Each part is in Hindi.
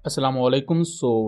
अस्सलामुअलैकुम।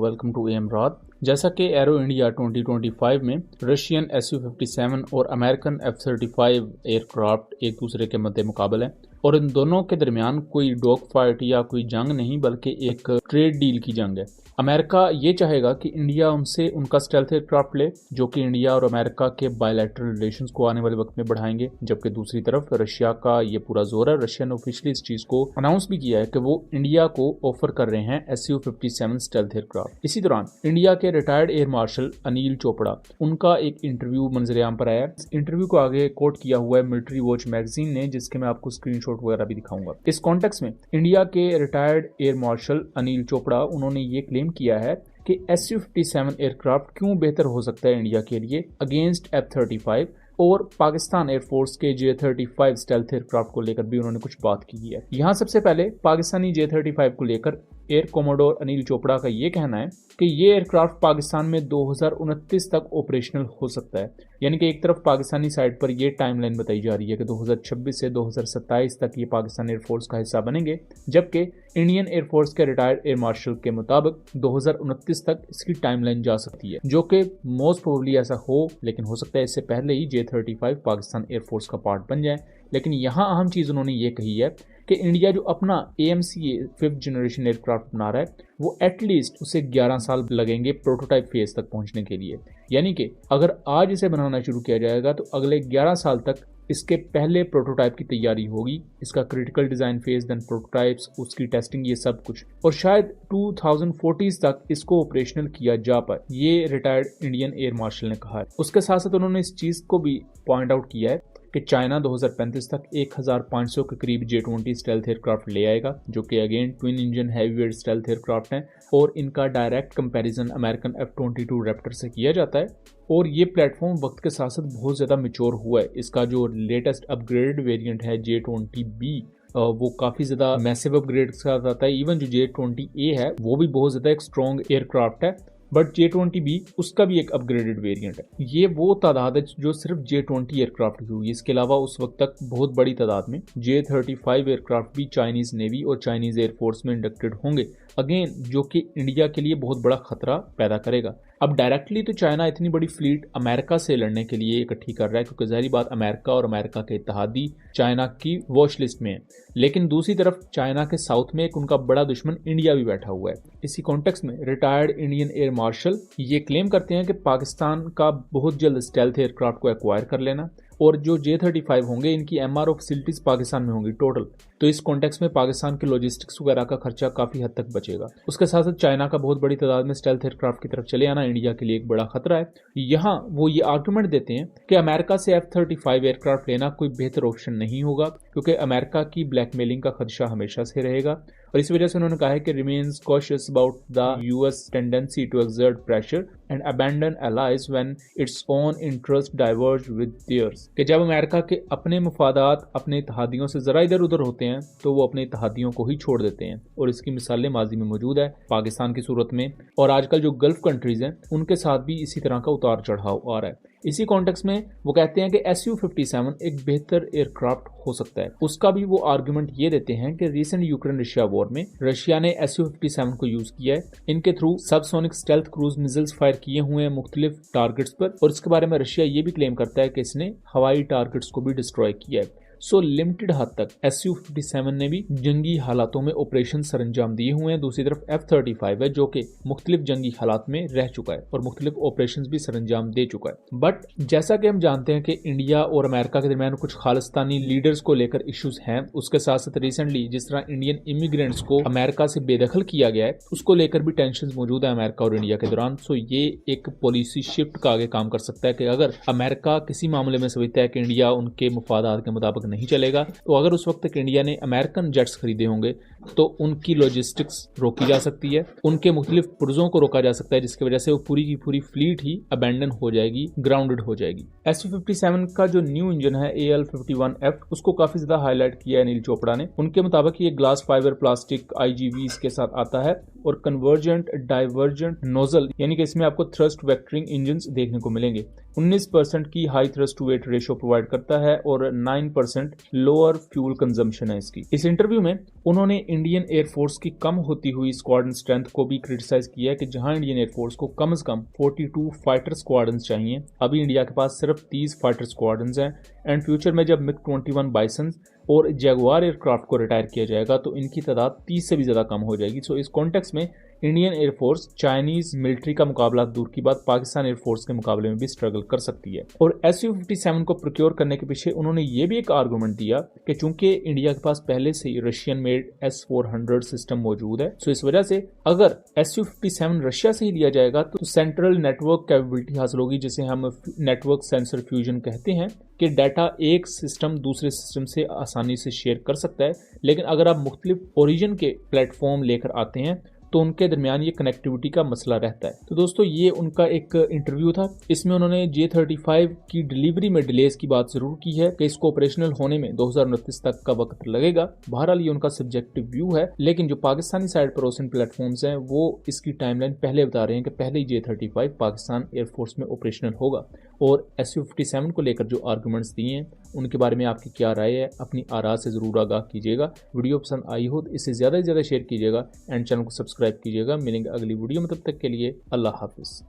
वेलकम टू एम रात। जैसा कि एरो इंडिया 2025 में रशियन Su-57 और अमेरिकन F-35 एयरक्राफ्ट एक दूसरे के मद्दे मुकाबले हैं और इन दोनों के दरमियान कोई डॉग फाइट या कोई जंग नहीं बल्कि एक ट्रेड डील की जंग है। अमेरिका ये चाहेगा कि इंडिया उनसे उनका स्टेल्थ एयरक्राफ्ट ले, जो कि इंडिया और अमेरिका के बायलैटरल रिलेशंस को आने वाले वक्त में बढ़ाएंगे, जबकि दूसरी तरफ रशिया का ये पूरा जोर है। रशिया ने ऑफिशियली इस चीज को अनाउंस भी किया है कि वो इंडिया को ऑफर कर रहे हैं Su-57 स्टेल्थ एयरक्राफ्ट। इसी दौरान इंडिया के retired air marshal Anil Chopra, उनका एक इंटरव्यू मंजरेआम पर आया। इस इंटरव्यू को आगे कोट किया हुआ है मिलिट्री वॉच मैगजीन ने, जिसके मैं आपको स्क्रीनशॉट वगैरह भी दिखाऊंगा। इस कॉन्टेक्स्ट में इंडिया के retired air marshal Anil Chopra, उन्होंने ये क्लेम किया है कि Su-57 एयरक्राफ्ट क्यों बेहतर हो सकता है इंडिया के लिए अगेंस्ट F-35, और पाकिस्तान एयरफोर्स के J-35 स्टेल्थ एयरक्राफ्ट को लेकर भी उन्होंने कुछ बात की है। यहाँ सबसे पहले पाकिस्तानी J-35 को लेकर एयर कोमोडोर अनिल चोपड़ा का ये कहना है कि ये एयरक्राफ्ट पाकिस्तान में 2029 तक ऑपरेशनल हो सकता है। यानी कि एक तरफ पाकिस्तानी साइड पर यह टाइमलाइन बताई जा रही है कि 2026 से 2027 तक ये पाकिस्तान एयरफोर्स का हिस्सा बनेंगे, जबकि इंडियन एयरफोर्स के रिटायर्ड एयर मार्शल के मुताबिक 2029 तक इसकी टाइमलाइन जा सकती है, जो कि मोस्ट प्रोबेबली ऐसा हो, लेकिन हो सकता है इससे पहले ही J-35 पाकिस्तान एयरफोर्स का पार्ट बन जाए। लेकिन यहाँ अहम चीज़ उन्होंने ये कही है कि इंडिया जो अपना AMC 5th जनरेशन एयरक्राफ्ट बना रहा है, वो एटलीस्ट उसे 11 साल लगेंगे प्रोटोटाइप फेज तक पहुंचने के लिए। यानी कि अगर आज इसे बनाना शुरू किया जाएगा तो अगले 11 साल तक इसके पहले प्रोटोटाइप की तैयारी होगी, इसका critical design phase, then prototypes, उसकी टेस्टिंग, ये सब कुछ, और शायद 2040 तक इसको ऑपरेशनल किया जा पाए, ये रिटायर्ड इंडियन एयर मार्शल ने कहा है। उसके साथ साथ उन्होंने इस चीज को भी पॉइंट आउट किया है कि चाइना 2035 तक 1500 के करीब J-20 स्टेल्थ एयरक्राफ्ट ले आएगा, जो कि again twin engine heavyweight stealth aircraft हैं, और इनका direct comparison American F-22 Raptor से किया जाता है। और ये प्लेटफॉर्म वक्त के साथ साथ बहुत ज़्यादा मैच्योर हुआ है। इसका जो लेटेस्ट अपग्रेडेड वेरिएंट है J-20B, वो काफ़ी ज़्यादा मैसिव अपग्रेड के साथ आता है। इवन जो J-20A है वो भी बहुत ज़्यादा एक स्ट्रॉन्ग एयरक्राफ्ट है, बट J-20B उसका भी एक अपग्रेडेड वेरिएंट है। ये वो तादाद है जो सिर्फ J-20 एयरक्राफ्ट की हुई। इसके अलावा उस वक्त तक बहुत बड़ी तादाद में J-35 एयरक्राफ्ट भी चाइनीज नेवी और चाइनीज एयरफोर्स में इंडक्टेड होंगे, अगेन जो कि इंडिया के लिए बहुत बड़ा खतरा पैदा करेगा। अब डायरेक्टली तो चाइना इतनी बड़ी फ्लीट अमेरिका से लड़ने के लिए इकट्ठी कर रहा है, क्योंकि जाहिर बात अमेरिका और अमेरिका के इत्तेहादी चाइना की वॉच लिस्ट में है। लेकिन दूसरी तरफ चाइना के साउथ में एक उनका बड़ा दुश्मन इंडिया भी बैठा हुआ है। इसी कॉन्टेक्स्ट में रिटायर्ड इंडियन एयर मार्शल ये क्लेम करते हैं कि पाकिस्तान का बहुत जल्द स्टेल्थ एयरक्राफ्ट को एक्वायर कर लेना, और जो J-35 होंगे इनकी MRO फैसिलिटीज पाकिस्तान में होंगी टोटल। तो इस कॉन्टेक्स्ट में पाकिस्तान के लॉजिस्टिक्स वगैरह का खर्चा काफी हद तक बचेगा। उसके साथ साथ चाइना का बहुत बड़ी तादाद में स्टेल्थ एयरक्राफ्ट की तरफ चले आना इंडिया के लिए एक बड़ा खतरा है। यहाँ वो ये आर्गुमेंट देते हैं कि अमेरिका से F-35 एयरक्राफ्ट लेना कोई बेहतर ऑप्शन नहीं होगा, क्योंकि अमेरिका की ब्लैकमेलिंग का खदशा हमेशा से रहेगा। और इस वजह से उन्होंने कहा है कि remains cautious about the US tendency to exert pressure and abandon allies when its own interest diverge with theirs, कि जब अमेरिका के अपने मफादात अपने इत्तेहादियों से जरा इधर उधर होते हैं तो वो अपने इत्तेहादियों को ही छोड़ देते हैं। और इसकी मिसालें माजी में मौजूद है पाकिस्तान की सूरत में, और आजकल जो गल्फ कंट्रीज हैं उनके साथ भी इसी तरह का उतार चढ़ाव आ रहा है। इसी कॉन्टेक्स्ट में वो कहते हैं कि Su-57 एक बेहतर एयरक्राफ्ट हो सकता है। उसका भी वो आर्गुमेंट ये देते हैं कि रिसेंट यूक्रेन रशिया वॉर में रशिया ने Su-57 को यूज किया है। इनके through subsonic stealth cruise missiles fire किए हुए हैं मुख्तलिफ टारगेट्स पर, और इसके बारे में रशिया ये भी क्लेम करता है कि इसने हवाई टारगेट्स को भी डिस्ट्रॉय किया है। सो लिमिटेड हद तक Su-57 ने भी जंगी हालातों में ऑपरेशन सरंजाम दिए हुए हैं। दूसरी तरफ F-35 है जो कि मुख्तलिफ जंगी हालात में रह चुका है और मुख्तलिफ ऑपरेशंस भी सरंजाम दे चुका है। बट जैसा कि हम जानते हैं कि इंडिया और अमेरिका के दरमियान कुछ खालिस्तानी लीडर्स को लेकर इश्यूज हैं, उसके साथ साथ रिसेंटली जिस तरह इंडियन इमिग्रेंट्स को अमेरिका से बेदखल किया गया है, उसको लेकर भी टेंशन मौजूद है अमेरिका और इंडिया के दौरान। सो ये एक पॉलिसी शिफ्ट का आगे काम कर सकता है कि अगर अमेरिका किसी मामले में समझता है कि इंडिया उनके मुफादात के मुताबिक नहीं चलेगा, तो अगर उस वक्त तक इंडिया ने अमेरिकन जेट्स खरीदे होंगे तो उनकी लॉजिस्टिक्स रोकी जा सकती है, उनके मुख्तलिफ पुर्जों को रोका जा सकता है, जिसकी वजह से वो पूरी की पूरी फ्लीट ही अबैंडन हो जाएगी, ग्राउंडेड हो जाएगी। Su-57 का जो न्यू इंजन है AL-51F, उसको काफी ज्यादा हाईलाइट किया है अनिल चोपड़ा ने। उनके मुताबिक ये ग्लास फाइबर प्लास्टिक IGVs के साथ आता है और कन्वर्जेंट डाइवर्जेंट नोजल, यानी कि इसमें आपको थ्रस्ट वेक्टरिंग इंजन देखने को मिलेंगे। 19% की high thrust to weight ratio provide करता है और 9% लोअर फ्यूल कंजम्पशन है इसकी। इस इंटरव्यू में उन्होंने इंडियन एयरफोर्स की कम होती हुई स्क्वाड्रन स्ट्रेंथ को भी क्रिटिसाइज किया है कि जहां इंडियन एयरफोर्स को कम से कम 42 फाइटर स्क्वाड्रन चाहिए, अभी इंडिया के पास सिर्फ 30 फाइटर स्क्वाड्रन हैं। एंड फ्यूचर में जब मिग 21 बाइसन और जैगुआर एयरक्राफ्ट को रिटायर किया जाएगा तो इनकी तादाद 30 से भी ज्यादा कम हो जाएगी। सो इस कॉन्टेक्स्ट में इंडियन एयरफोर्स चाइनीज मिलिट्री का मुकाबला दूर की बात पाकिस्तान एयरफोर्स के मुकाबले में भी स्ट्रगल कर सकती है। और SU-57 को प्रोक्योर करने के पीछे उन्होंने ये भी एक आर्गुमेंट दिया कि चूंकि इंडिया के पास पहले से ही रशियन मेड S-400 सिस्टम मौजूद है, सो इस वजह से अगर SU-57 रशिया से ही लिया जाएगा तो सेंट्रल नेटवर्क कैपेबिलिटी हासिल होगी, जिसे हम नेटवर्क सेंसर फ्यूजन कहते हैं, कि डाटा एक सिस्टम दूसरे सिस्टम से आसानी से शेयर कर सकता है। लेकिन अगर आप मुख्तलिफ ओरिजिन के प्लेटफॉर्म लेकर आते हैं तो उनके दरमियान ये कनेक्टिविटी का मसला रहता है। तो दोस्तों ये उनका एक इंटरव्यू था। इसमें उन्होंने J-35 की डिलीवरी में डिलेज की बात जरूर की है कि इसको ऑपरेशनल होने में 2029 तक का वक्त लगेगा। बहरहाल ये उनका सब्जेक्टिव व्यू है, लेकिन जो पाकिस्तानी साइड पर ओसन प्लेटफॉर्म्स हैं वो इसकी टाइमलाइन पहले बता रहे हैं कि पहले ही J-35 पाकिस्तान एयरफोर्स में ऑपरेशनल होगा। और SU-57 को लेकर जो आर्गुमेंट्स दिए हैं उनके बारे में आपकी क्या राय है, अपनी आरा से जरूर आगाह कीजिएगा। वीडियो पसंद आई हो तो इसे ज्यादा से ज्यादा शेयर कीजिएगा एंड चैनल को सब्सक्राइब कीजिएगा। मिलेंगे अगली वीडियो में, तब तक के लिए अल्लाह हाफिज।